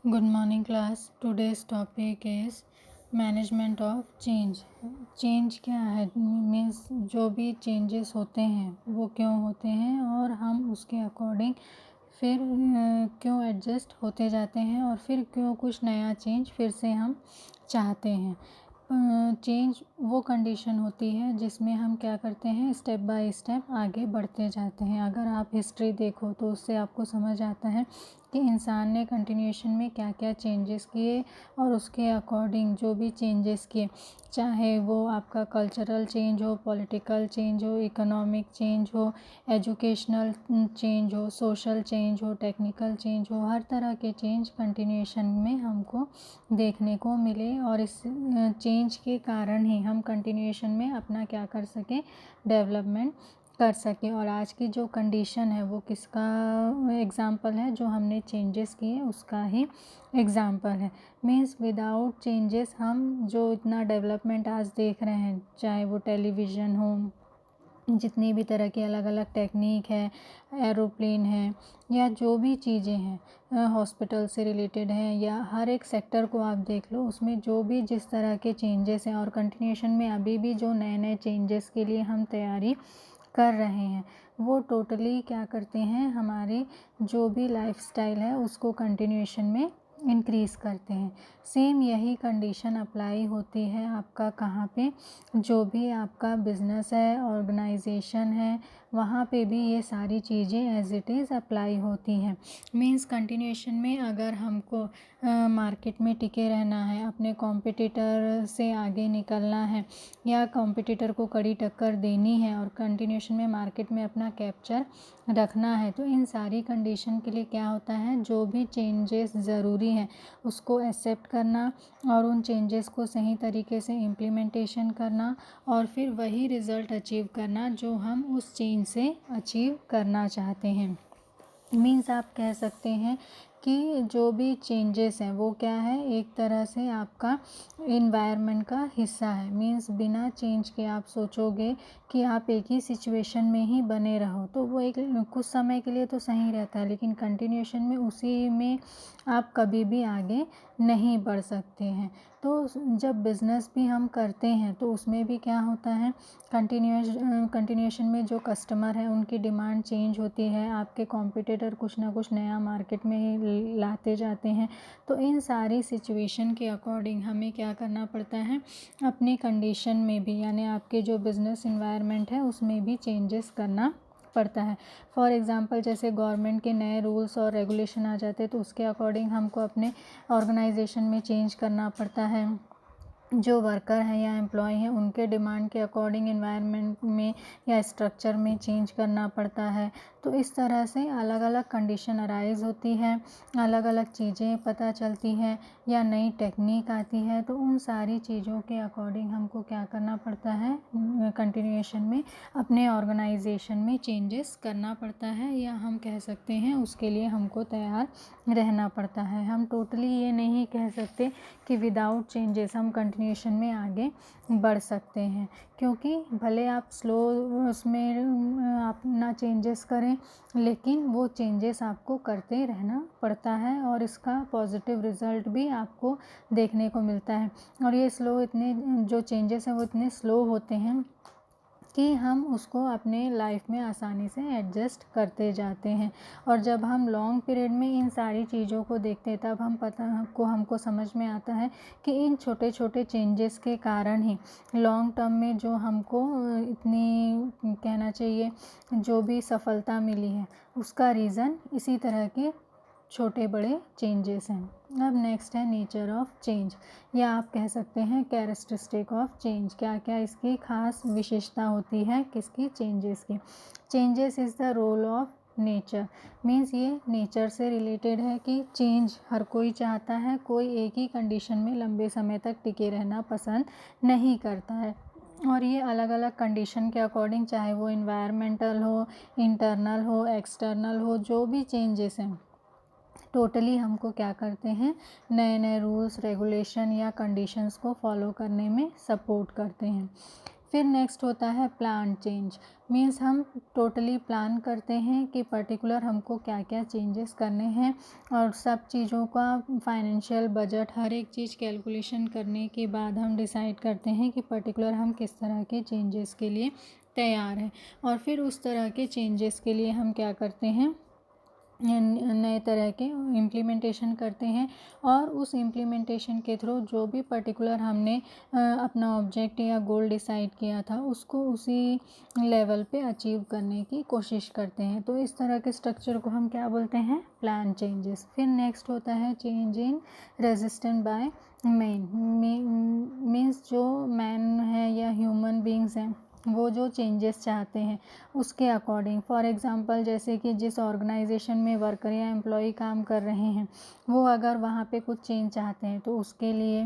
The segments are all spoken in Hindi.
Good morning class. Today's topic is management of change. Change क्या है मीन्स जो भी चेंजेस होते हैं वो क्यों होते हैं और हम उसके अकॉर्डिंग फिर क्यों एडजस्ट होते जाते हैं और फिर क्यों कुछ नया चेंज फिर से हम चाहते हैं। चेंज वो कंडीशन होती है जिसमें हम क्या करते हैं, स्टेप बाय स्टेप आगे बढ़ते जाते हैं। अगर आप हिस्ट्री देखो तो उससे आपको समझ आता है कि इंसान ने कंटिन्यूएशन में क्या क्या चेंजेस किए और उसके अकॉर्डिंग जो भी चेंजेस किए, चाहे वो आपका कल्चरल चेंज हो, पॉलिटिकल चेंज हो, इकोनॉमिक चेंज हो, एजुकेशनल चेंज हो, सोशल चेंज हो, टेक्निकल चेंज हो, हर तरह के चेंज कंटिन्यूएशन में हमको देखने को मिले और इस चेंज के कारण ही हम कंटिन्यूएशन में अपना क्या कर सकें, डेवलपमेंट कर सके। और आज की जो कंडीशन है वो किसका एग्ज़ाम्पल है, जो हमने चेंजेस किए उसका ही एग्ज़ाम्पल है। मीन्स विदाउट चेंजेस हम जो इतना डेवलपमेंट आज देख रहे हैं, चाहे वो टेलीविज़न हो, जितनी भी तरह की अलग अलग टेक्निक है, एरोप्लेन है या जो भी चीज़ें हैं, हॉस्पिटल से रिलेटेड हैं या हर एक सेक्टर को आप देख लो, उसमें जो भी जिस तरह के चेंजेस हैं और कंटिन्यूएशन में अभी भी जो नए नए चेंजेस के लिए हम तैयारी कर रहे हैं वो टोटली क्या करते हैं, हमारी जो भी लाइफस्टाइल है उसको कंटिन्यूएशन में इंक्रीज़ करते हैं। सेम यही कंडीशन अप्लाई होती है आपका कहाँ पे, जो भी आपका बिजनेस है, ऑर्गेनाइजेशन है, वहाँ पे भी ये सारी चीज़ें एज इट इज़ अप्लाई होती हैं। मीन्स कंटिन्यूएशन में अगर हमको मार्केट में टिके रहना है, अपने कॉम्पिटिटर से आगे निकलना है या कॉम्पिटिटर को कड़ी टक्कर देनी है और कंटिन्यूएशन में मार्केट में अपना कैप्चर रखना है, तो इन सारी कंडीशन के लिए क्या होता है, जो भी चेंजेस ज़रूरी हैं उसको एक्सेप्ट करना और उन चेंजेस को सही तरीके से इम्प्लीमेंटेशन करना और फिर वही रिज़ल्ट अचीव करना जो हम उस चेंज से अचीव करना चाहते हैं। मीन्स आप कह सकते हैं कि जो भी चेंजेस हैं वो क्या है, एक तरह से आपका इन्वायरमेंट का हिस्सा है। मीन्स बिना चेंज के आप सोचोगे कि आप एक ही सिचुएशन में ही बने रहो तो वो एक कुछ समय के लिए तो सही रहता है, लेकिन कंटिन्यूएशन में उसी में आप कभी भी आगे नहीं बढ़ सकते हैं। तो जब बिज़नेस भी हम करते हैं तो उसमें भी क्या होता है, कंटिन्यूएशन में जो कस्टमर है उनकी डिमांड चेंज होती है, आपके कॉम्पिटिटर कुछ ना कुछ नया मार्केट में लाते जाते हैं। तो इन सारी सिचुएशन के अकॉर्डिंग हमें क्या करना पड़ता है, अपनी कंडीशन में भी यानी आपके जो बिज़नेस इन्वायरमेंट है उसमें भी चेंजेस करना पड़ता है। फॉर एग्ज़ाम्पल जैसे गवर्नमेंट के नए रूल्स और रेगुलेशन आ जाते हैं तो उसके अकॉर्डिंग हमको अपने ऑर्गेनाइजेशन में चेंज करना पड़ता है। जो वर्कर हैं या एम्प्लॉय हैं उनके डिमांड के अकॉर्डिंग एनवायरनमेंट में या स्ट्रक्चर में चेंज करना पड़ता है। तो इस तरह से अलग अलग कंडीशन अराइज़ होती है, अलग अलग चीज़ें पता चलती हैं या नई टेक्निक आती है, तो उन सारी चीज़ों के अकॉर्डिंग हमको क्या करना पड़ता है, कंटिन्यूएशन में अपने ऑर्गेनाइजेशन में चेंजेस करना पड़ता है या हम कह सकते हैं उसके लिए हमको तैयार रहना पड़ता है। हम टोटली ये नहीं कह सकते कि विदाउट चेंजेस हम कंटिन्यूएशन में आगे बढ़ सकते हैं, क्योंकि भले आप स्लो उसमें अपना चेंजेस करें लेकिन वो चेंजेस आपको करते रहना पड़ता है और इसका पॉजिटिव रिज़ल्ट भी आपको देखने को मिलता है। और ये इतने जो चेंजेस हैं वो इतने स्लो होते हैं कि हम उसको अपने लाइफ में आसानी से एडजस्ट करते जाते हैं। और जब हम लॉन्ग पीरियड में इन सारी चीज़ों को देखते हैं तब हमको समझ में आता है कि इन छोटे छोटे चेंजेस के कारण ही लॉन्ग टर्म में जो हमको इतनी कहना चाहिए जो भी सफलता मिली है उसका रीज़न इसी तरह के छोटे बड़े चेंजेस हैं। अब नेक्स्ट है नेचर ऑफ चेंज, या आप कह सकते हैं कैरेक्टरिस्टिक ऑफ चेंज। क्या क्या इसकी खास विशेषता होती है किसकी, चेंजेस की। Changes is the rule of nature. Means ये नेचर से रिलेटेड है कि चेंज हर कोई चाहता है, कोई एक ही कंडीशन में लंबे समय तक टिके रहना पसंद नहीं करता है। और ये अलग अलग कंडीशन के अकॉर्डिंग, चाहे वो इन्वायरमेंटल हो, इंटरनल हो, एक्सटर्नल हो, जो भी चेंजेस हैं टोटली हमको क्या करते हैं, नए नए रूल्स रेगुलेशन या कंडीशंस को फॉलो करने में सपोर्ट करते हैं। फिर नेक्स्ट होता है प्लान चेंज। मीन्स हम टोटली प्लान करते हैं कि पर्टिकुलर हमको क्या क्या चेंजेस करने हैं, और सब चीज़ों का फाइनेंशियल बजट हर एक चीज़ कैलकुलेशन करने के बाद हम डिसाइड करते हैं कि पर्टिकुलर हम किस तरह के चेंजेस के लिए तैयार हैं। और फिर उस तरह के चेंजेस के लिए हम क्या करते हैं, नए तरह के इम्प्लीमेंटेशन करते हैं, और उस इम्प्लीमेंटेशन के थ्रू जो भी पर्टिकुलर हमने अपना ऑब्जेक्ट या गोल डिसाइड किया था उसको उसी लेवल पे अचीव करने की कोशिश करते हैं। तो इस तरह के स्ट्रक्चर को हम क्या बोलते हैं, प्लान चेंजेस। फिर नेक्स्ट होता है change in resistance by man. Means जो मैन है या ह्यूमन बींग्स हैं वो जो चेंजेस चाहते हैं उसके अकॉर्डिंग, फॉर एग्ज़ाम्पल जैसे कि जिस ऑर्गेनाइजेशन में वर्कर या एम्प्लॉय काम कर रहे हैं वो अगर वहाँ पे कुछ चेंज चाहते हैं तो उसके लिए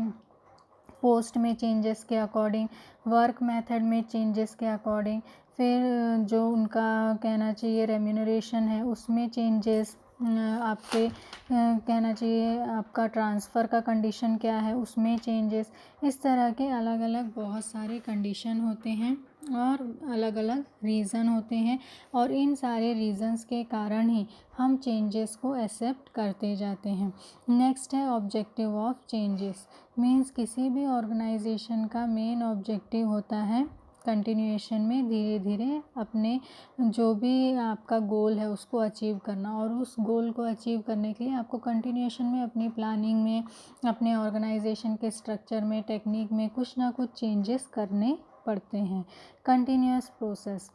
पोस्ट में चेंजेस के अकॉर्डिंग, वर्क मेथड में चेंजेस के अकॉर्डिंग, फिर जो उनका कहना चाहिए रेम्यूनरेशन है उसमें चेंजेस, आपके कहना चाहिए आपका ट्रांसफ़र का कंडीशन क्या है उसमें चेंजेस। इस तरह के अलग अलग बहुत सारे कंडीशन होते हैं और अलग अलग रीज़न होते हैं, और इन सारे रीज़न्स के कारण ही हम चेंजेस को एक्सेप्ट करते जाते हैं। नेक्स्ट है ऑब्जेक्टिव ऑफ चेंजेस। मीन्स किसी भी ऑर्गेनाइजेशन का मेन ऑब्जेक्टिव होता है कंटिन्यूएशन में धीरे धीरे अपने जो भी आपका गोल है उसको अचीव करना, और उस गोल को अचीव करने के लिए आपको कंटिन्यूएशन में अपनी प्लानिंग में, अपने ऑर्गेनाइजेशन के स्ट्रक्चर में, टेक्निक में कुछ ना कुछ चेंजेस करने पड़ते हैं। कंटिन्यूअस प्रोसेस,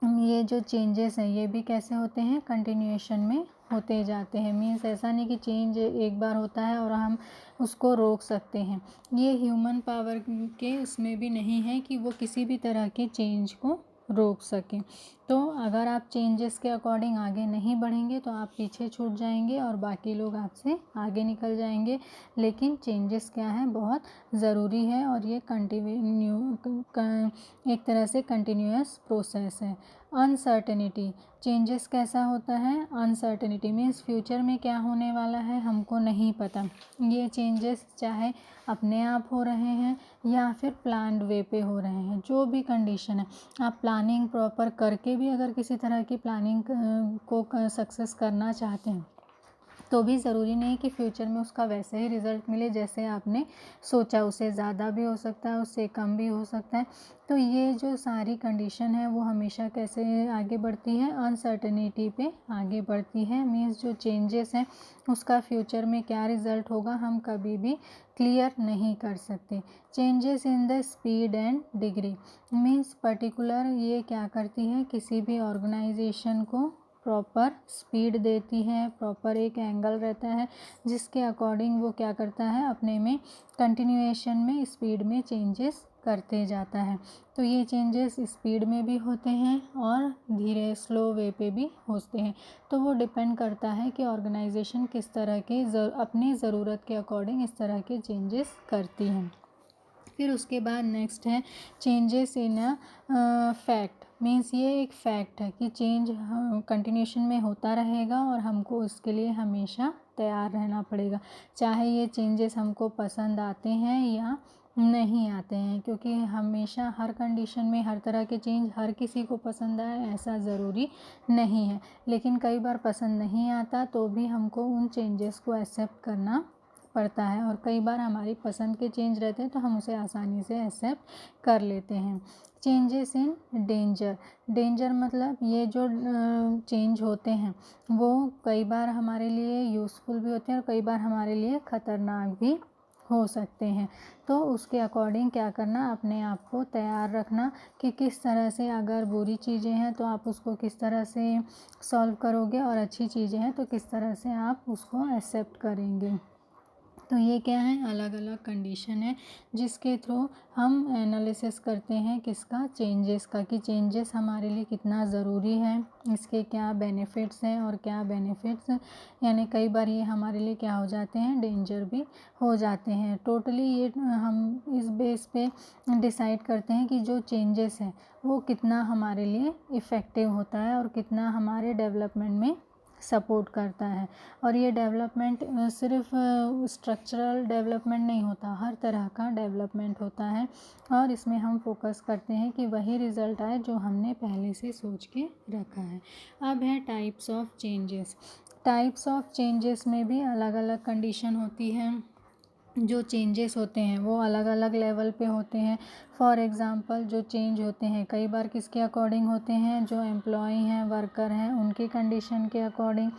ये जो चेंजेस हैं ये भी कैसे होते हैं, कंटिन्यूएशन में होते जाते हैं। मीन्स ऐसा नहीं कि चेंज एक बार होता है और हम उसको रोक सकते हैं। ये ह्यूमन पावर के उसमें भी नहीं है कि वो किसी भी तरह के चेंज को रोक सकें। तो अगर आप चेंजेस के अकॉर्डिंग आगे नहीं बढ़ेंगे तो आप पीछे छूट जाएंगे और बाकी लोग आपसे आगे निकल जाएंगे। लेकिन चेंजेस क्या है, बहुत ज़रूरी है, और ये एक तरह से कंटिन्यूअस प्रोसेस है। अनसर्टेनिटी, चेंजेस कैसा होता है, अनसर्टेनिटी मीन्स फ्यूचर में क्या होने वाला है हमको नहीं पता। ये चेंजेस चाहे अपने आप हो रहे हैं या फिर प्लान्ड वे पे हो रहे हैं, जो भी कंडीशन है, आप प्लानिंग प्रॉपर करके भी अगर किसी तरह की प्लानिंग को सक्सेस करना चाहते हैं तो भी ज़रूरी नहीं कि फ्यूचर में उसका वैसे ही रिज़ल्ट मिले जैसे आपने सोचा। उसे ज़्यादा भी हो सकता है, उससे कम भी हो सकता है। तो ये जो सारी कंडीशन है वो हमेशा कैसे आगे बढ़ती है, अनसर्टेनिटी पे आगे बढ़ती है। मीन्स जो चेंजेस हैं उसका फ्यूचर में क्या रिज़ल्ट होगा हम कभी भी क्लियर नहीं कर सकते। Changes in the speed and degree, means particular ये क्या करती है, किसी भी ऑर्गेनाइजेशन को प्रॉपर स्पीड देती है, प्रॉपर एक एंगल रहता है जिसके अकॉर्डिंग वो क्या करता है, अपने में कंटिन्यूएशन में स्पीड में चेंजेस करते जाता है। तो ये चेंजेस स्पीड में भी होते हैं और धीरे स्लो वे पे भी होते हैं। तो वो डिपेंड करता है कि ऑर्गेनाइजेशन किस तरह के अपनी ज़रूरत के अकॉर्डिंग इस तरह के चेंजेस करती हैं। फिर उसके बाद नेक्स्ट है changes in a fact. Means ये एक फैक्ट है कि चेंज कंटिन्यूशन में होता रहेगा और हमको उसके लिए हमेशा तैयार रहना पड़ेगा, चाहे ये चेंजेस हमको पसंद आते हैं या नहीं आते हैं। क्योंकि हमेशा हर कंडीशन में हर तरह के चेंज हर किसी को पसंद आए ऐसा ज़रूरी नहीं है, लेकिन कई बार पसंद नहीं आता तो भी हमको उन चेंजेस को एक्सेप्ट करना पड़ता है, और कई बार हमारी पसंद के चेंज रहते हैं तो हम उसे आसानी से एक्सेप्ट कर लेते हैं। चेंजेस इन डेंजर, डेंजर मतलब ये जो चेंज होते हैं वो कई बार हमारे लिए यूज़फुल भी होते हैं और कई बार हमारे लिए ख़तरनाक भी हो सकते हैं। तो उसके अकॉर्डिंग क्या करना, अपने आप को तैयार रखना कि किस तरह से, अगर बुरी चीज़ें हैं तो आप उसको किस तरह से सॉल्व करोगे और अच्छी चीज़ें हैं तो किस तरह से आप उसको एक्सेप्ट करेंगे। तो ये क्या है, अलग अलग कंडीशन है जिसके थ्रू हम एनालिसिस करते हैं किसका, चेंजेस का, कि चेंजेस हमारे लिए कितना ज़रूरी है, इसके क्या बेनिफिट्स हैं और क्या बेनिफिट्स, यानी कई बार ये हमारे लिए क्या हो जाते हैं, डेंजर भी हो जाते हैं। टोटली ये हम इस बेस पे डिसाइड करते हैं कि जो चेंजेस है वो कितना हमारे लिए इफ़ेक्टिव होता है और कितना हमारे डेवलपमेंट में सपोर्ट करता है। और ये डेवलपमेंट सिर्फ स्ट्रक्चरल डेवलपमेंट नहीं होता, हर तरह का डेवलपमेंट होता है और इसमें हम फोकस करते हैं कि वही रिज़ल्ट आए जो हमने पहले से सोच के रखा है। अब है types of changes. Types of changes में भी अलग अलग कंडीशन होती है। जो चेंजेस होते हैं वो अलग अलग लेवल पे होते हैं। फॉर एग्ज़ाम्पल जो चेंज होते हैं कई बार किसके अकॉर्डिंग होते हैं, जो एम्प्लॉय हैं, वर्कर हैं, उनकी कंडीशन के अकॉर्डिंग।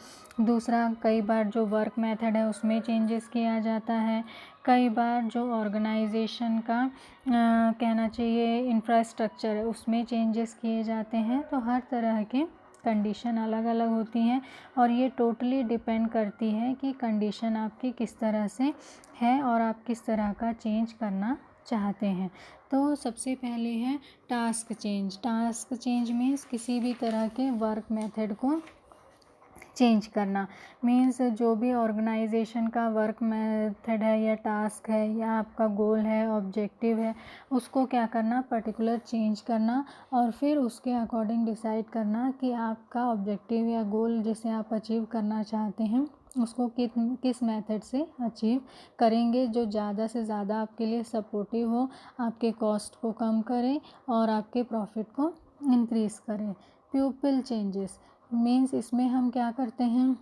दूसरा, कई बार जो वर्क मेथड है उसमें चेंजेस किया जाता है। कई बार जो ऑर्गेनाइजेशन का कहना चाहिए इंफ्रास्ट्रक्चर है उसमें चेंजेस किए जाते हैं। तो हर तरह के कंडीशन अलग अलग होती हैं और ये टोटली डिपेंड करती है कि कंडीशन आपकी किस तरह से है और आप किस तरह का चेंज करना चाहते हैं। तो सबसे पहले है task change. Task change means किसी भी तरह के वर्क मेथड को चेंज करना। मीन्स जो भी ऑर्गेनाइजेशन का वर्क मेथड है या टास्क है या आपका गोल है, ऑब्जेक्टिव है, उसको क्या करना, पर्टिकुलर चेंज करना और फिर उसके अकॉर्डिंग डिसाइड करना कि आपका ऑब्जेक्टिव या गोल जिसे आप अचीव करना चाहते हैं उसको किस मेथड से अचीव करेंगे जो ज़्यादा से ज़्यादा आपके लिए सपोर्टिव हो, आपके कॉस्ट को कम करे और आपके प्रॉफिट को इंक्रीज़ करे। प्यूपिल चेंजेस मीन्स इसमें हम क्या करते हैं,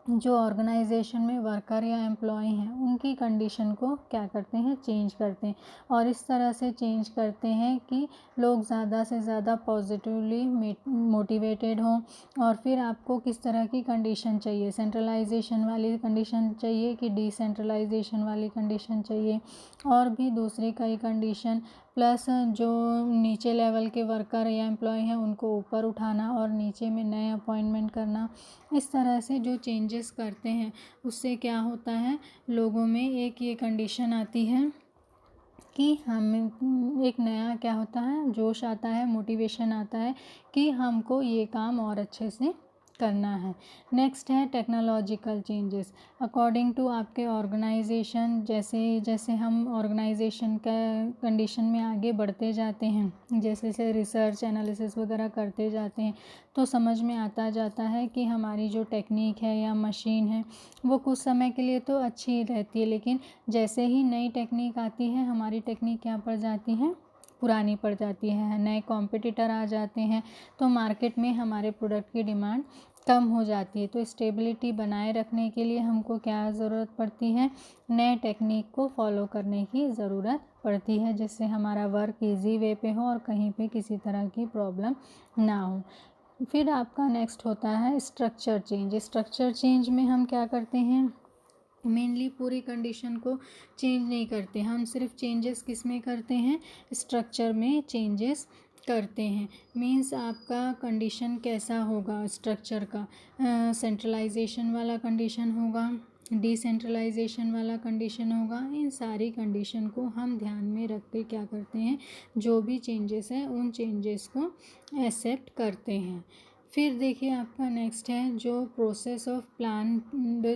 जो ऑर्गेनाइजेशन में वर्कर या एम्प्लॉय हैं उनकी कंडीशन को क्या करते हैं, चेंज करते हैं और इस तरह से चेंज करते हैं कि लोग ज़्यादा से ज़्यादा पॉजिटिवली मोटिवेटेड हों। और फिर आपको किस तरह की कंडीशन चाहिए, सेंट्रलाइजेशन वाली कंडीशन चाहिए कि डिसेंट्रलाइजेशन वाली कंडीशन चाहिए, और भी दूसरी कई कंडीशन। प्लस जो नीचे लेवल के वर्कर या एम्प्लॉय हैं उनको ऊपर उठाना और नीचे में नए अपॉइंटमेंट करना। इस तरह से जो चेंजेस करते हैं उससे क्या होता है, लोगों में एक ये कंडीशन आती है कि हमें एक नया क्या होता है, जोश आता है, मोटिवेशन आता है कि हमको ये काम और अच्छे से करना है। नेक्स्ट है टेक्नोलॉजिकल चेंजेस। अकॉर्डिंग टू आपके ऑर्गेनाइजेशन, जैसे जैसे हम ऑर्गेनाइजेशन का कंडीशन में आगे बढ़ते जाते हैं, जैसे जैसे रिसर्च एनालिसिस वगैरह करते जाते हैं तो समझ में आता जाता है कि हमारी जो टेक्निक है या मशीन है वो कुछ समय के लिए तो अच्छी ही रहती है, लेकिन जैसे ही नई टेक्निक आती है हमारी टेक्निक क्या पड़ जाती है, पुरानी पड़ जाती है। नए कॉम्पिटिटर आ जाते हैं तो मार्केट में हमारे प्रोडक्ट की डिमांड कम हो जाती है। तो स्टेबिलिटी बनाए रखने के लिए हमको क्या ज़रूरत पड़ती है, नए टेक्निक को फॉलो करने की ज़रूरत पड़ती है जिससे हमारा वर्क इजी वे पे हो और कहीं पे किसी तरह की प्रॉब्लम ना हो। फिर आपका नेक्स्ट होता है स्ट्रक्चर चेंज। स्ट्रक्चर चेंज में हम क्या करते हैं, मेनली पूरी कंडीशन को चेंज नहीं करते, हम सिर्फ चेंजेस किस में करते हैं, स्ट्रक्चर में चेंजेस करते हैं। मीन्स आपका कंडीशन कैसा होगा स्ट्रक्चर का, सेंट्रलाइजेशन वाला कंडीशन होगा, डिसेंट्रलाइजेशन वाला कंडीशन होगा। इन सारी कंडीशन को हम ध्यान में रख के क्या करते हैं, जो भी चेंजेस हैं उन चेंजेस को एक्सेप्ट करते हैं। फिर देखिए आपका नेक्स्ट है जो प्रोसेस ऑफ प्लान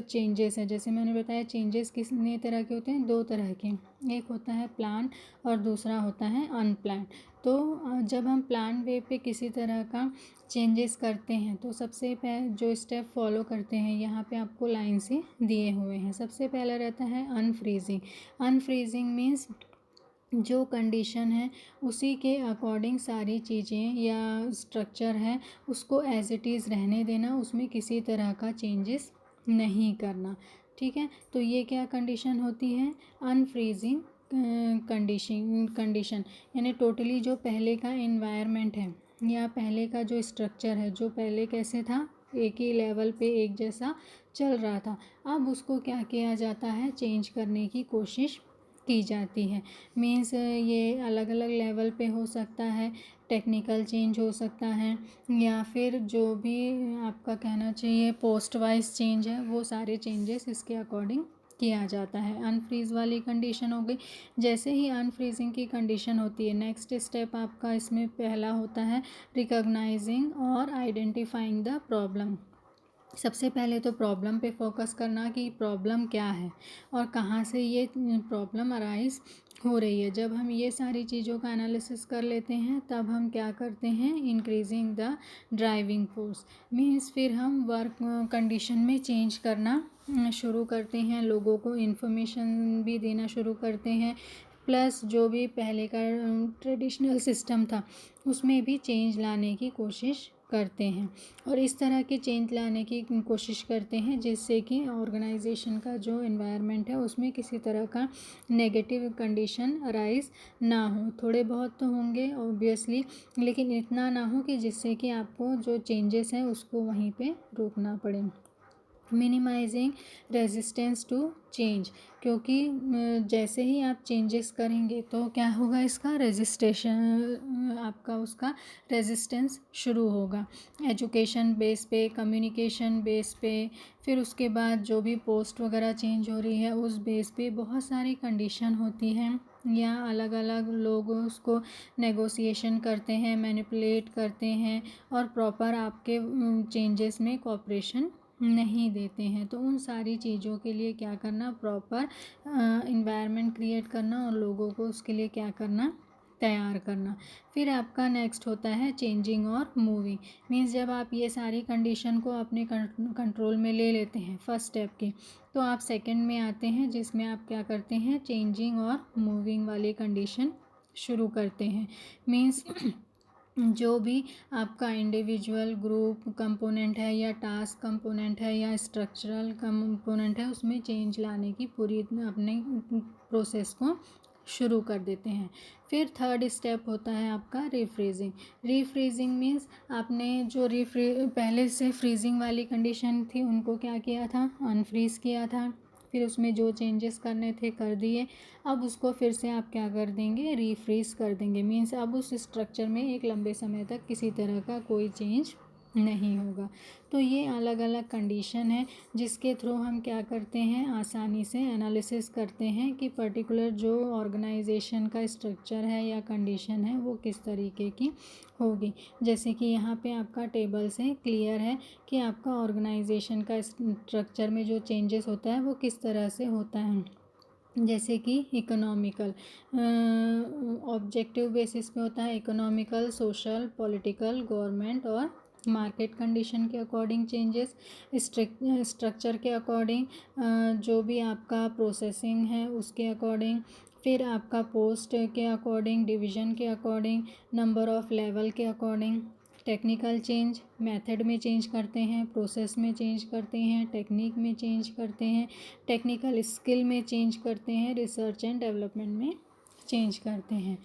चेंजेस है। जैसे मैंने बताया चेंजेस कितने तरह के होते हैं, दो तरह के, एक होता है प्लान और दूसरा होता है अनप्लान। तो जब हम प्लान वे पे किसी तरह का चेंजेस करते हैं तो सबसे पहले जो स्टेप फॉलो करते हैं यहाँ पे आपको लाइन से दिए हुए हैं। सबसे पहला रहता है अनफ्रीजिंग। अनफ्रीजिंग मीन्स जो कंडीशन है उसी के अकॉर्डिंग सारी चीज़ें या स्ट्रक्चर है उसको एज इट इज़ रहने देना, उसमें किसी तरह का चेंजेस नहीं करना। ठीक है, तो ये क्या कंडीशन होती है, अनफ्रीजिंग कंडीशन। यानी टोटली जो पहले का एनवायरनमेंट है या पहले का जो स्ट्रक्चर है, जो पहले कैसे था, एक ही लेवल पे एक जैसा चल रहा था, अब उसको क्या किया जाता है, चेंज करने की कोशिश की जाती है। मीन्स ये अलग अलग लेवल पे हो सकता है, टेक्निकल चेंज हो सकता है या फिर जो भी आपका कहना चाहिए पोस्ट वाइज चेंज है, वो सारे चेंजेस इसके अकॉर्डिंग किया जाता है। अनफ्रीज वाली कंडीशन हो गई। जैसे ही अनफ्रीजिंग की कंडीशन होती है, नेक्स्ट स्टेप आपका इसमें पहला होता है रिकॉग्नाइजिंग और आइडेंटिफाइंग द प्रॉब्लम। सबसे पहले तो प्रॉब्लम पे फोकस करना कि प्रॉब्लम क्या है और कहाँ से ये प्रॉब्लम अराइज हो रही है। जब हम ये सारी चीज़ों का एनालिसिस कर लेते हैं तब हम क्या करते हैं, increasing the driving force means फिर हम वर्क कंडीशन में चेंज करना शुरू करते हैं, लोगों को इन्फॉर्मेशन भी देना शुरू करते हैं, प्लस जो भी पहले का ट्रेडिशनल सिस्टम था उसमें भी चेंज लाने की कोशिश करते हैं। और इस तरह के चेंज लाने की कोशिश करते हैं जिससे कि ऑर्गेनाइजेशन का जो एनवायरनमेंट है उसमें किसी तरह का नेगेटिव कंडीशन अराइज ना हो। थोड़े बहुत तो होंगे ऑब्वियसली, लेकिन इतना ना हो कि जिससे कि आपको जो चेंजेस हैं उसको वहीं पे रोकना पड़े। मिनिमाइजिंग रेजिस्टेंस टू चेंज, क्योंकि जैसे ही आप चेंजेस करेंगे तो क्या होगा, इसका रेजिस्टेशन आपका उसका रेजिस्टेंस शुरू होगा। एजुकेशन बेस पे, कम्युनिकेशन बेस पे, फिर उसके बाद जो भी पोस्ट वगैरह चेंज हो रही है उस बेस पे बहुत सारी कंडीशन होती हैं, या अलग अलग लोग उसको नेगोशिएशन करते हैं, मैनिपुलेट करते हैं और प्रॉपर आपके चेंजेस में कोऑपरेशन नहीं देते हैं। तो उन सारी चीज़ों के लिए क्या करना, प्रॉपर इन्वायरमेंट क्रिएट करना और लोगों को उसके लिए क्या करना, तैयार करना। फिर आपका नेक्स्ट होता है चेंजिंग और मूविंग मीन्स जब आप ये सारी कंडीशन को अपने कंट्रोल में ले लेते हैं फर्स्ट स्टेप की, तो आप सेकंड में आते हैं जिसमें आप क्या करते हैं, चेंजिंग और मूविंग वाली कंडीशन शुरू करते हैं। मीन्स जो भी आपका इंडिविजुअल ग्रुप कंपोनेंट है या टास्क कंपोनेंट है या स्ट्रक्चरल कंपोनेंट है उसमें चेंज लाने की पूरी अपने प्रोसेस को शुरू कर देते हैं। फिर थर्ड स्टेप होता है आपका रीफ्रीजिंग। रीफ्रीजिंग मीन्स आपने जो पहले से फ्रीजिंग वाली कंडीशन थी उनको क्या किया था, अनफ्रीज किया था, फिर उसमें जो चेंजेस करने थे कर दिए, अब उसको फिर से आप क्या कर देंगे, रीफ्रीज कर देंगे। मीन्स अब उस स्ट्रक्चर में एक लंबे समय तक किसी तरह का कोई चेंज नहीं होगा। तो ये अलग अलग कंडीशन है जिसके थ्रू हम क्या करते हैं, आसानी से एनालिसिस करते हैं कि पर्टिकुलर जो ऑर्गेनाइजेशन का स्ट्रक्चर है या कंडीशन है वो किस तरीके की होगी। जैसे कि यहाँ पे आपका टेबल से क्लियर है कि आपका ऑर्गेनाइजेशन का स्ट्रक्चर में जो चेंजेस होता है वो किस तरह से होता है। जैसे कि इकोनॉमिकल ऑब्जेक्टिव बेसिस पे होता है, इकोनॉमिकल, सोशल, पॉलिटिकल, गवर्नमेंट और मार्केट कंडीशन के अकॉर्डिंग चेंजेस, स्ट्रक्चर के अकॉर्डिंग, जो भी आपका प्रोसेसिंग है उसके अकॉर्डिंग, फिर आपका पोस्ट के अकॉर्डिंग, डिवीज़न के अकॉर्डिंग, नंबर ऑफ़ लेवल के अकॉर्डिंग, टेक्निकल चेंज, मेथड में चेंज करते हैं, प्रोसेस में चेंज करते हैं, टेक्निक में चेंज करते हैं, टेक्निकल स्किल में चेंज करते हैं, रिसर्च एंड डेवलपमेंट में चेंज करते हैं।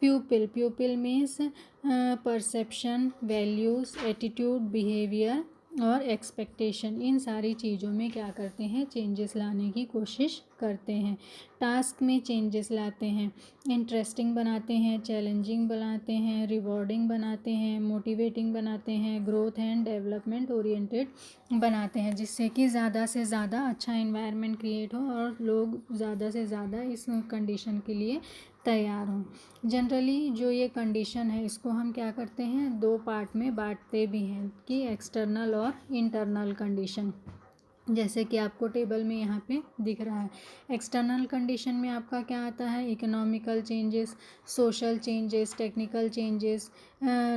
प्यूपिल means perception, values, attitude, behaviour और एक्सपेक्टेशन, इन सारी चीज़ों में क्या करते हैं, चेंजेस लाने की कोशिश करते हैं। टास्क में चेंजेस लाते हैं, इंटरेस्टिंग बनाते हैं, चैलेंजिंग बनाते हैं, रिवॉर्डिंग बनाते हैं, मोटिवेटिंग बनाते हैं, ग्रोथ एंड डेवलपमेंट ओरिएंटेड बनाते हैं, जिससे कि ज़्यादा से ज़्यादा अच्छा इन्वायरमेंट क्रिएट हो और लोग ज़्यादा से ज़्यादा इस कंडीशन के लिए तैयार हों। जनरली जो ये कंडीशन है इसको हम क्या करते हैं, दो पार्ट में बांटते भी हैं कि एक्सटर्नल और इंटरनल कंडीशन। जैसे कि आपको टेबल में यहाँ पे दिख रहा है, एक्सटर्नल कंडीशन में आपका क्या आता है, economical changes, social changes, technical changes,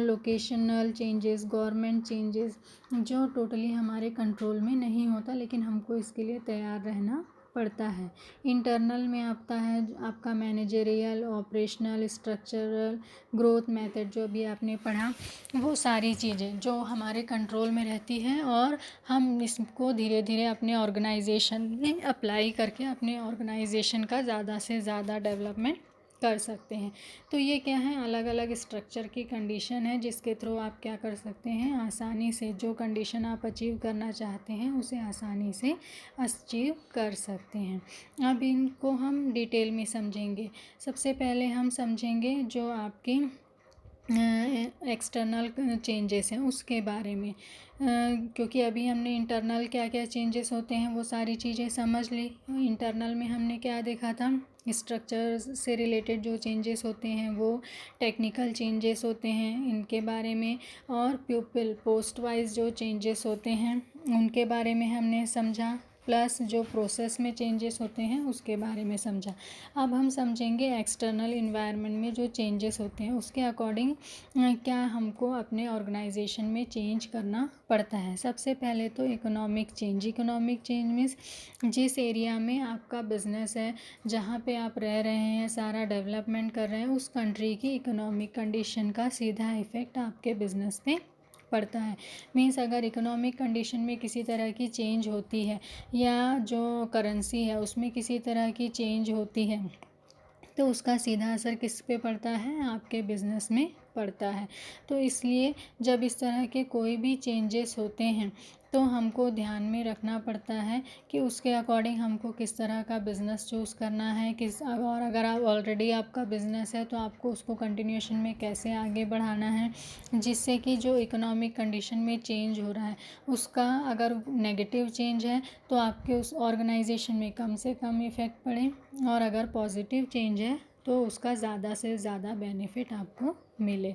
locational changes, government changes, जो टोटली हमारे कंट्रोल में नहीं होता लेकिन हमको इसके लिए तैयार रहना पड़ता है। इंटरनल में आता है आपका managerial, operational, structural, growth method, जो भी आपने पढ़ा वो सारी चीज़ें जो हमारे कंट्रोल में रहती हैं और हम इसको धीरे धीरे अपने ऑर्गेनाइजेशन में अप्लाई करके अपने ऑर्गेनाइजेशन का ज़्यादा से ज़्यादा डेवलपमेंट कर सकते हैं। तो ये क्या है, अलग अलग स्ट्रक्चर की कंडीशन है जिसके थ्रू आप क्या कर सकते हैं, आसानी से जो कंडीशन आप अचीव करना चाहते हैं उसे आसानी से अचीव कर सकते हैं। अब इनको हम डिटेल में समझेंगे। सबसे पहले हम समझेंगे जो आपकी एक्सटर्नल चेंजेस हैं उसके बारे में, क्योंकि अभी हमने इंटरनल क्या क्या चेंजेस होते हैं वो सारी चीज़ें समझ ली। इंटरनल में हमने क्या देखा था, स्ट्रक्चर से रिलेटेड जो चेंजेस होते हैं वो, टेक्निकल चेंजेस होते हैं इनके बारे में, और प्यूपिल पोस्ट वाइज जो चेंजेस होते हैं उनके बारे में हमने समझा, प्लस जो प्रोसेस में चेंजेस होते हैं उसके बारे में समझा। अब हम समझेंगे एक्सटर्नल इन्वायरमेंट में जो चेंजेस होते हैं उसके अकॉर्डिंग क्या हमको अपने ऑर्गेनाइजेशन में चेंज करना पड़ता है। सबसे पहले तो economic change. Economic change means जिस एरिया में आपका बिजनेस है, जहाँ पे आप रह रहे हैं, सारा डेवलपमेंट कर रहे हैं, उस कंट्री की इकोनॉमिक कंडीशन का सीधा इफ़ेक्ट आपके बिजनेस पे पड़ता है। मीन्स अगर इकोनॉमिक कंडीशन में किसी तरह की चेंज होती है या जो करेंसी है उसमें किसी तरह की चेंज होती है तो उसका सीधा असर किस पे पड़ता है, आपके बिजनेस में पड़ता है। तो इसलिए जब इस तरह के कोई भी चेंजेस होते हैं तो हमको ध्यान में रखना पड़ता है कि उसके अकॉर्डिंग हमको किस तरह का बिज़नेस चूज़ करना है, और अगर आप ऑलरेडी आपका बिज़नेस है तो आपको उसको कंटिन्यूएशन में कैसे आगे बढ़ाना है, जिससे कि जो इकोनॉमिक कंडीशन में चेंज हो रहा है उसका अगर नेगेटिव चेंज है तो आपके उस ऑर्गेनाइजेशन में कम से कम इफ़ेक्ट पड़े, और अगर पॉजिटिव चेंज है तो उसका ज़्यादा से ज़्यादा बेनिफिट आपको मिले।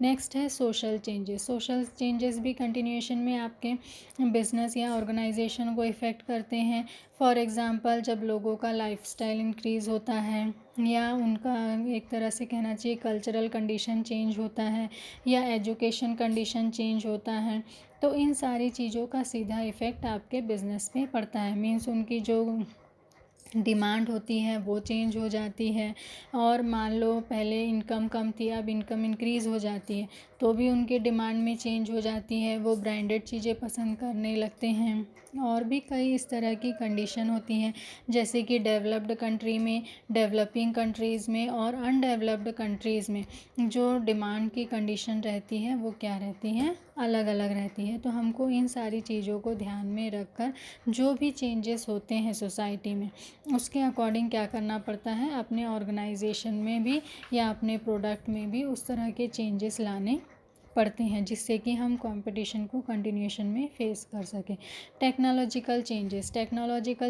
नेक्स्ट है सोशल चेंजेस। सोशल चेंजेस भी कंटिन्यूएशन में आपके बिजनेस या ऑर्गेनाइजेशन को इफ़ेक्ट करते हैं। फॉर एग्ज़ाम्पल जब लोगों का लाइफस्टाइल इंक्रीज़ होता है या उनका एक तरह से कहना चाहिए कल्चरल कंडीशन चेंज होता है या एजुकेशन कंडीशन चेंज होता है, तो इन सारी चीज़ों का सीधा इफ़ेक्ट आपके बिज़नेस पे पड़ता है। मीन्स उनकी जो डिमांड होती है वो चेंज हो जाती है, और मान लो पहले इनकम कम थी अब इनकम इंक्रीज़ हो जाती है तो भी उनके डिमांड में चेंज हो जाती है, वो ब्रांडेड चीज़ें पसंद करने लगते हैं। और भी कई इस तरह की कंडीशन होती हैं, जैसे कि डेवलप्ड कंट्री में, डेवलपिंग कंट्रीज़ में और अनडेवलप्ड कंट्रीज़ में जो डिमांड की कंडीशन रहती है वो क्या रहती हैं, अलग अलग रहती है। तो हमको इन सारी चीज़ों को ध्यान में रखकर जो भी चेंजेस होते हैं सोसाइटी में उसके अकॉर्डिंग क्या करना पड़ता है, अपने ऑर्गेनाइजेशन में भी या अपने प्रोडक्ट में भी उस तरह के चेंजेस लाने पड़ते हैं, जिससे कि हम कंपटीशन को कंटिन्यूएशन में फेस कर सकें। टेक्नोलॉजिकल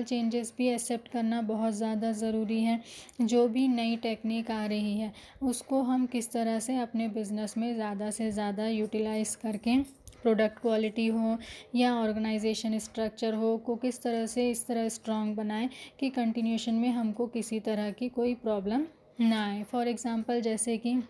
चेंजेस भी एक्सेप्ट करना बहुत ज़्यादा ज़रूरी है। जो भी नई टेक्निक आ रही है उसको हम किस तरह से अपने बिजनेस में ज़्यादा से ज़्यादा यूटिलाइज करके प्रोडक्ट क्वालिटी हो या ऑर्गेनाइजेशन स्ट्रक्चर हो को किस तरह से इस तरह स्ट्रांग बनाए कि कंटिन्यूएशन में हमको किसी तरह की कोई प्रॉब्लम ना आए। फॉर एग्ज़ाम्पल जैसे कि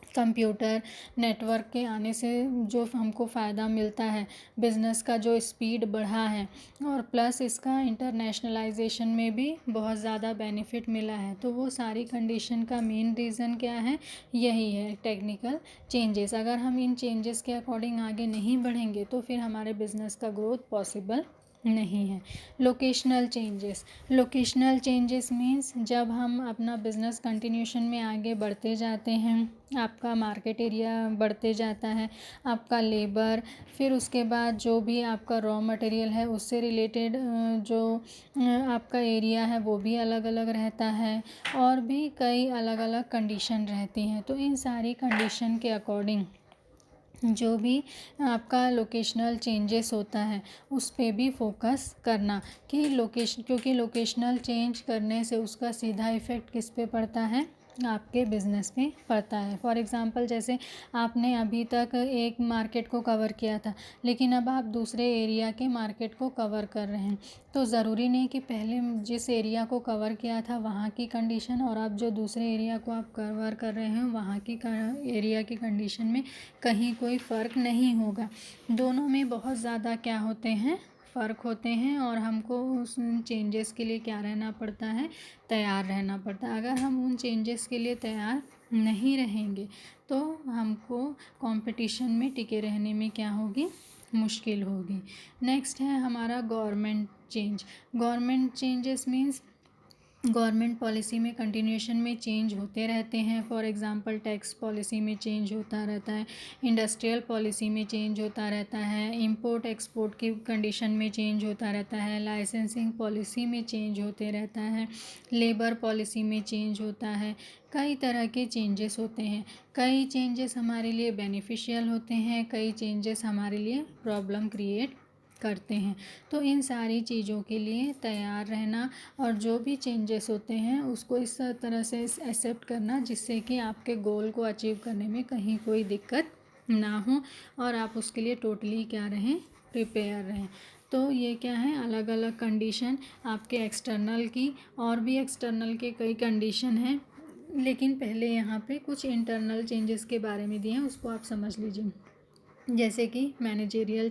कंप्यूटर नेटवर्क के आने से जो हमको फ़ायदा मिलता है, बिज़नेस का जो स्पीड बढ़ा है, और प्लस इसका इंटरनेशनलाइजेशन में भी बहुत ज़्यादा बेनिफिट मिला है, तो वो सारी कंडीशन का मेन रीज़न क्या है, यही है टेक्निकल चेंजेस। अगर हम इन चेंजेस के अकॉर्डिंग आगे नहीं बढ़ेंगे तो फिर हमारे बिज़नेस का ग्रोथ पॉसिबल नहीं है। लोकेशनल चेंजेस मीन्स जब हम अपना बिज़नेस कंटिन्यूएशन में आगे बढ़ते जाते हैं, आपका मार्केट एरिया बढ़ते जाता है, आपका लेबर, फिर उसके बाद जो भी आपका रॉ मटेरियल है उससे रिलेटेड जो आपका एरिया है वो भी अलग अलग रहता है, और भी कई अलग अलग कंडीशन रहती हैं। तो इन सारी कंडीशन के अकॉर्डिंग जो भी आपका लोकेशनल चेंजेस होता है उस पे भी फोकस करना कि क्योंकि लोकेशनल चेंज करने से उसका सीधा इफ़ेक्ट किस पे पड़ता है, आपके बिज़नेस पे पड़ता है। फॉर एग्ज़ाम्पल जैसे आपने अभी तक एक मार्केट को कवर किया था लेकिन अब आप दूसरे एरिया के मार्केट को कवर कर रहे हैं, तो ज़रूरी नहीं कि पहले जिस एरिया को कवर किया था वहाँ की कंडीशन और अब जो दूसरे एरिया को आप कवर कर रहे हैं वहाँ की एरिया की कंडीशन में कहीं कोई फ़र्क नहीं होगा। दोनों में बहुत ज़्यादा क्या होते हैं, फ़र्क होते हैं, और हमको उस चेंजेस के लिए क्या रहना पड़ता है, तैयार रहना पड़ता है। अगर हम उन चेंजेस के लिए तैयार नहीं रहेंगे तो हमको कंपटीशन में टिके रहने में क्या होगी, मुश्किल होगी। नेक्स्ट है हमारा government changes means government policy में कंटिन्यूएशन में चेंज होते रहते हैं। फॉर एग्ज़ाम्पल टैक्स पॉलिसी में चेंज होता रहता है, इंडस्ट्रियल पॉलिसी में चेंज होता रहता है, इंपोर्ट एक्सपोर्ट की कंडीशन में चेंज होता रहता है, लाइसेंसिंग पॉलिसी में चेंज होते रहता है, लेबर पॉलिसी में चेंज होता है। कई तरह के चेंजेस होते हैं, कई चेंजेस हमारे लिए बेनिफिशियल होते हैं, कई चेंजेस हमारे लिए प्रॉब्लम क्रिएट करते हैं। तो इन सारी चीज़ों के लिए तैयार रहना और जो भी चेंजेस होते हैं उसको इस तरह से एक्सेप्ट करना जिससे कि आपके गोल को अचीव करने में कहीं कोई दिक्कत ना हो और आप उसके लिए टोटली क्या रहें, प्रिपेयर रहें। तो ये क्या है, अलग अलग कंडीशन आपके एक्सटर्नल की, और भी एक्सटर्नल के कई कंडीशन हैं, लेकिन पहले यहाँ पे कुछ इंटरनल चेंजेस के बारे में दिए हैं, उसको आप समझ लीजिए। जैसे कि मैनेजेरियल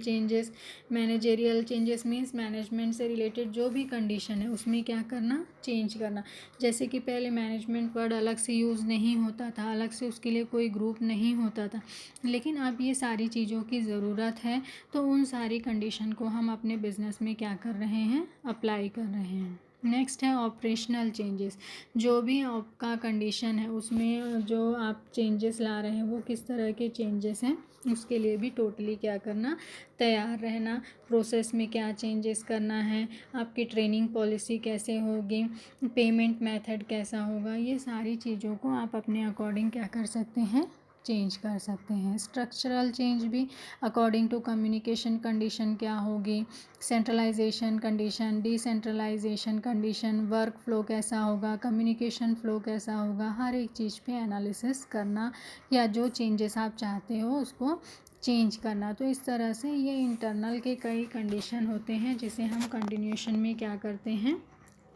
चेंजेस मीन्स मैनेजमेंट से रिलेटेड जो भी कंडीशन है उसमें क्या करना, चेंज करना। जैसे कि पहले मैनेजमेंट वर्ड अलग से यूज़ नहीं होता था, अलग से उसके लिए कोई ग्रुप नहीं होता था, लेकिन अब ये सारी चीज़ों की ज़रूरत है, तो उन सारी कंडीशन को हम अपने बिजनेस में क्या कर रहे हैं, अप्लाई कर रहे हैं। नेक्स्ट है ऑपरेशनल चेंजेस। जो भी आपका कंडीशन है उसमें जो आप चेंजेस ला रहे हैं वो किस तरह के चेंजेस हैं, उसके लिए भी टोटली क्या करना, तैयार रहना। प्रोसेस में क्या चेंजेस करना है, आपकी ट्रेनिंग पॉलिसी कैसे होगी, पेमेंट मेथड कैसा होगा, ये सारी चीज़ों को आप अपने अकॉर्डिंग क्या कर सकते हैं, चेंज कर सकते हैं। स्ट्रक्चरल चेंज भी अकॉर्डिंग टू कम्युनिकेशन कंडीशन क्या होगी, centralisation condition, decentralisation condition, work flow कैसा होगा, कम्युनिकेशन फ्लो कैसा होगा, हर एक चीज़ पे एनालिसिस करना, या जो चेंजेस आप चाहते हो उसको चेंज करना। तो इस तरह से ये इंटरनल के कई कंडीशन होते हैं जिसे हम कंटिन्यूएशन में क्या करते हैं,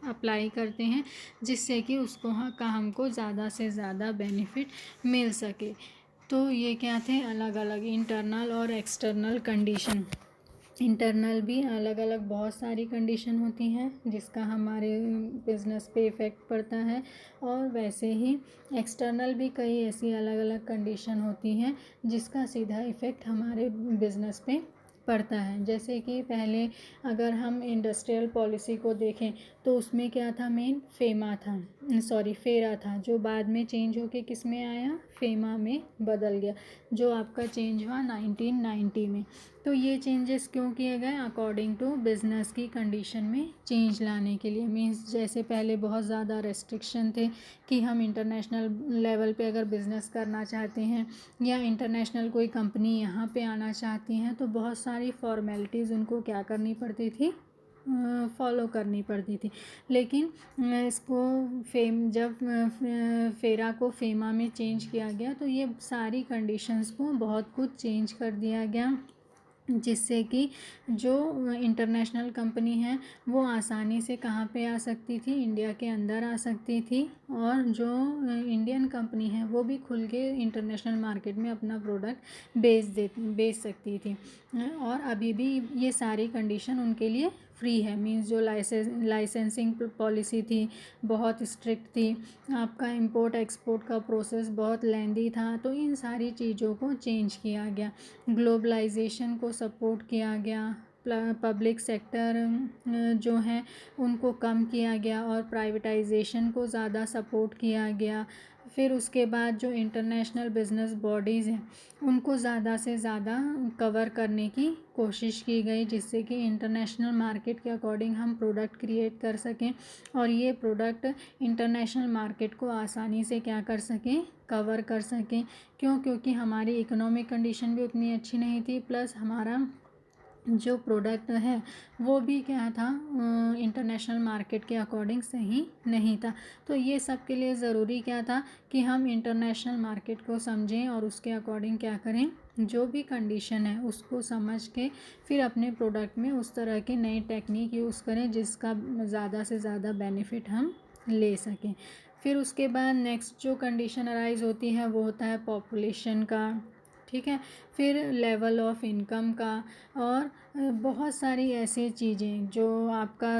अप्लाई करते हैं, जिससे कि उसको हमको ज़्यादा से ज़्यादा बेनिफिट मिल सके। तो ये क्या थे, अलग अलग इंटरनल और एक्सटर्नल कंडीशन। इंटरनल भी अलग अलग बहुत सारी कंडीशन होती हैं जिसका हमारे बिज़नेस पे इफ़ेक्ट पड़ता है, और वैसे ही एक्सटर्नल भी कई ऐसी अलग अलग कंडीशन होती हैं जिसका सीधा इफ़ेक्ट हमारे बिज़नेस पे पड़ता है। जैसे कि पहले अगर हम इंडस्ट्रियल पॉलिसी को देखें तो उसमें क्या था, मेन फेरा था, जो बाद में चेंज होके किस में आया, फेमा में बदल गया, जो आपका चेंज हुआ 1990 में। तो ये चेंजेस क्यों किए गए, अकॉर्डिंग टू बिज़नेस की कंडीशन में चेंज लाने के लिए। मीन्स जैसे पहले बहुत ज़्यादा रेस्ट्रिक्शन थे कि हम इंटरनेशनल लेवल पे अगर बिज़नेस करना चाहते हैं या इंटरनेशनल कोई कंपनी यहाँ पे आना चाहती हैं तो बहुत सारी फॉर्मेलिटीज़ उनको क्या करनी पड़ती थी, फॉलो करनी पड़ती थी। लेकिन इसको जब फेरा को फेमा में चेंज किया गया तो ये सारी कंडीशंस को बहुत कुछ चेंज कर दिया गया, जिससे कि जो इंटरनेशनल कंपनी है वो आसानी से कहाँ पे आ सकती थी, इंडिया के अंदर आ सकती थी, और जो इंडियन कंपनी है वो भी खुल के इंटरनेशनल मार्केट में अपना प्रोडक्ट बेच सकती थी। और अभी भी ये सारी कंडीशन उनके लिए फ्री है। मीन्स जो लाइसेंसिंग पॉलिसी थी बहुत स्ट्रिक्ट थी, आपका इंपोर्ट एक्सपोर्ट का प्रोसेस बहुत लेंदी था, तो इन सारी चीज़ों को चेंज किया गया। ग्लोबलाइजेशन को सपोर्ट किया गया, पब्लिक सेक्टर जो है उनको कम किया गया और प्राइवेटाइजेशन को ज़्यादा सपोर्ट किया गया। फिर उसके बाद जो इंटरनेशनल बिजनेस बॉडीज़ हैं उनको ज़्यादा से ज़्यादा कवर करने की कोशिश की गई, जिससे कि इंटरनेशनल मार्केट के अकॉर्डिंग हम प्रोडक्ट क्रिएट कर सकें और ये प्रोडक्ट इंटरनेशनल मार्केट को आसानी से क्या कर सकें, कवर कर सकें। क्योंकि हमारी इकोनॉमिक कंडीशन भी उतनी अच्छी नहीं थी, प्लस हमारा जो प्रोडक्ट है वो भी क्या था, इंटरनेशनल मार्केट के अकॉर्डिंग सही नहीं था। तो ये सब के लिए ज़रूरी क्या था कि हम इंटरनेशनल मार्केट को समझें और उसके अकॉर्डिंग क्या करें, जो भी कंडीशन है उसको समझ के फिर अपने प्रोडक्ट में उस तरह के नए टेक्निक यूज़ करें जिसका ज़्यादा से ज़्यादा बेनिफिट हम ले सकें। फिर उसके बाद नेक्स्ट जो कंडीशन अराइज होती है वो होता है पॉपुलेशन का, ठीक है, फिर लेवल ऑफ इनकम का, और बहुत सारी ऐसी चीज़ें जो आपका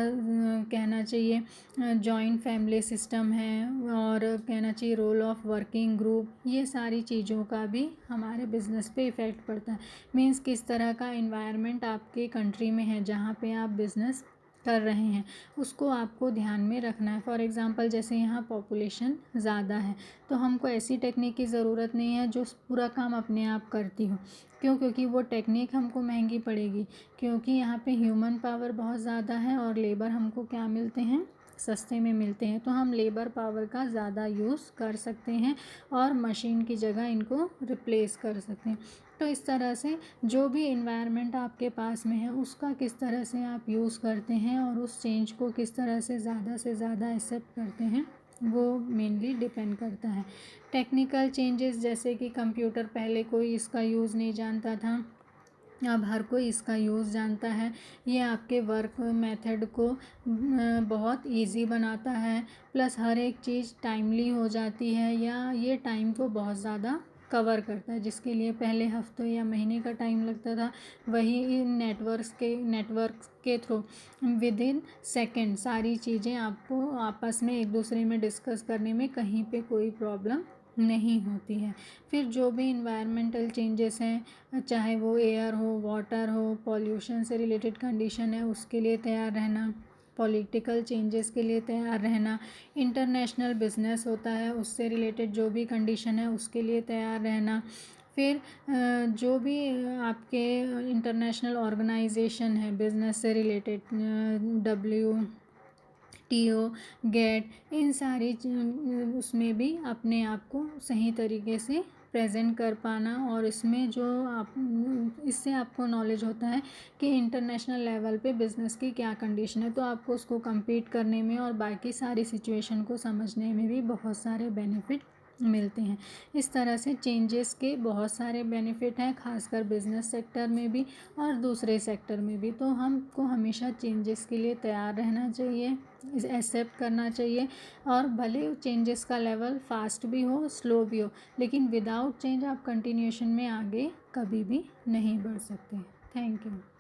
कहना चाहिए जॉइंट फैमिली सिस्टम है, और कहना चाहिए रोल ऑफ वर्किंग ग्रुप, ये सारी चीज़ों का भी हमारे बिज़नेस पे इफ़ेक्ट पड़ता है। मीन्स किस तरह का इन्वायरमेंट आपके कंट्री में है जहाँ पे आप बिज़नेस कर रहे हैं, उसको आपको ध्यान में रखना है। फॉर एग्ज़ाम्पल जैसे यहाँ पॉपुलेशन ज़्यादा है तो हमको ऐसी टेक्निक की ज़रूरत नहीं है जो पूरा काम अपने आप करती हो। क्योंकि वो टेक्निक हमको महंगी पड़ेगी, क्योंकि यहाँ पे ह्यूमन पावर बहुत ज़्यादा है और लेबर हमको क्या मिलते हैं, सस्ते में मिलते हैं। तो हम लेबर पावर का ज़्यादा यूज़ कर सकते हैं और मशीन की जगह इनको रिप्लेस कर सकते हैं। तो इस तरह से जो भी इन्वायरमेंट आपके पास में है उसका किस तरह से आप यूज़ करते हैं और उस चेंज को किस तरह से ज़्यादा एक्सेप्ट करते हैं वो मेनली डिपेंड करता है। टेक्निकल चेंजेस जैसे कि कंप्यूटर, पहले कोई इसका यूज़ नहीं जानता था, अब हर कोई इसका यूज़ जानता है। ये आपके वर्क मेथड को बहुत इजी बनाता है, प्लस हर एक चीज़ टाइमली हो जाती है, या ये टाइम को बहुत ज़्यादा कवर करता है। जिसके लिए पहले हफ्तों या महीने का टाइम लगता था, वही इन नेटवर्क के थ्रू विद इन सेकेंड सारी चीज़ें आपको आपस में एक दूसरे में डिस्कस करने में कहीं पे कोई प्रॉब्लम नहीं होती है। फिर जो भी इन्वायरमेंटल चेंजेस हैं, चाहे वो एयर हो, वाटर हो, पॉल्यूशन से रिलेटेड कंडीशन है उसके लिए तैयार रहना, पॉलिटिकल चेंजेस के लिए तैयार रहना, इंटरनेशनल बिजनेस होता है उससे रिलेटेड जो भी कंडीशन है उसके लिए तैयार रहना, फिर जो भी आपके इंटरनेशनल ऑर्गेनाइजेशन है बिजनेस से रिलेटेड, WTO, गेट, इन सारी उसमें भी अपने आप को सही तरीके से प्रेजेंट कर पाना, और इसमें जो आप इससे आपको नॉलेज होता है कि इंटरनेशनल लेवल पे बिज़नेस की क्या कंडीशन है, तो आपको उसको compete करने में और बाकी सारी सिचुएशन को समझने में भी बहुत सारे बेनिफिट मिलते हैं। इस तरह से चेंजेस के बहुत सारे बेनिफिट हैं, खासकर बिजनेस सेक्टर में भी और दूसरे सेक्टर में भी। तो हमको हमेशा चेंजेस के लिए तैयार रहना चाहिए, एक्सेप्ट करना चाहिए, और भले चेंजेस का लेवल फास्ट भी हो, स्लो भी हो, लेकिन विदाउट चेंज आप कंटिन्यूएशन में आगे कभी भी नहीं बढ़ सकते। Thank you.